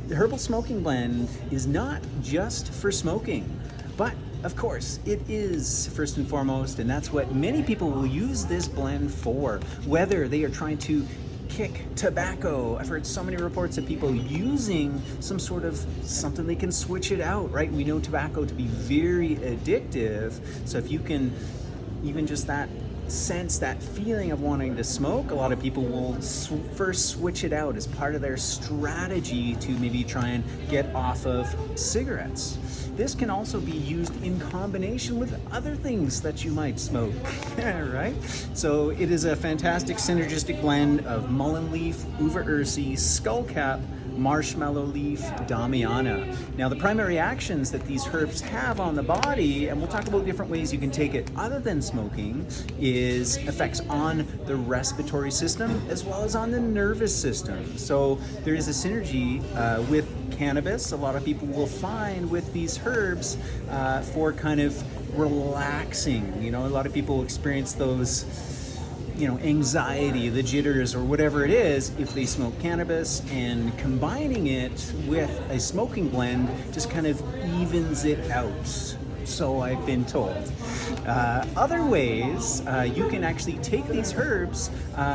The herbal smoking blend is not just for smoking, but of course it is first and foremost, and that's what many people will use this blend for, whether they are trying to kick tobacco. I've heard so many reports of people using some sort of something they can switch it out, right? We know tobacco to be very addictive, so if you can even just that sense, that feeling of wanting to smoke, a lot of people will first switch it out as part of their strategy to maybe try and get off of cigarettes. This can also be used in combination with other things that you might smoke, right? So it is a fantastic synergistic blend of mullein leaf, uva ursi, skullcap, marshmallow leaf, damiana. Now the primary actions that these herbs have on the body, and we'll talk about different ways you can take it other than smoking, is effects on the respiratory system as well as on the nervous system. So there is a synergy with cannabis. A lot of people will find with these herbs for kind of relaxing. You know, a lot of people experience those, you know, anxiety, the jitters, or whatever it is if they smoke cannabis, and combining it with a smoking blend just kind of evens it out. So I've been told. Other ways you can actually take these herbs,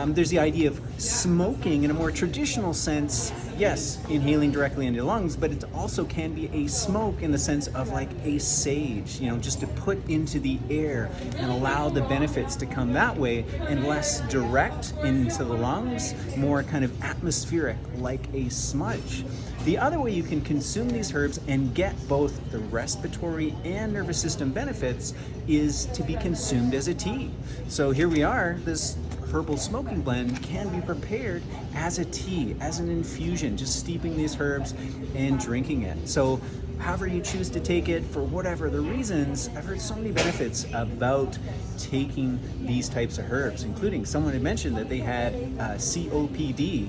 there's the idea of smoking in a more traditional sense. Yes, inhaling directly into your lungs, but it also can be a smoke in the sense of like a sage, you know, just to put into the air and allow the benefits to come that way, and less direct into the lungs, more kind of atmospheric, like a smudge. The other way you can consume these herbs and get both the respiratory and nervous system benefits is to be consumed as a tea. So here we are, this herbal smoking blend can be prepared as a tea, as an infusion, just steeping these herbs and drinking it. So however you choose to take it, for whatever the reasons, I've heard so many benefits about taking these types of herbs, including someone had mentioned that they had COPD,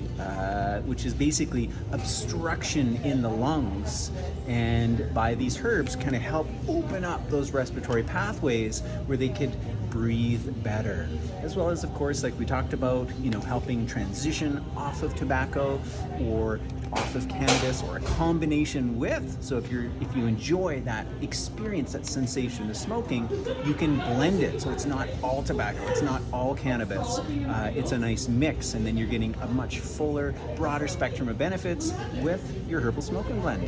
which is basically obstruction in the lungs, and by these herbs kind of help open up those respiratory pathways where they could breathe better, as well as, of course, like we talked about, you know, helping transition off of tobacco or off of cannabis, or a combination with. So if you enjoy that experience, that sensation of smoking, you can blend it so it's not all tobacco, it's not all cannabis, it's a nice mix, and then you're getting a much fuller, broader spectrum of benefits with your herbal smoking blend.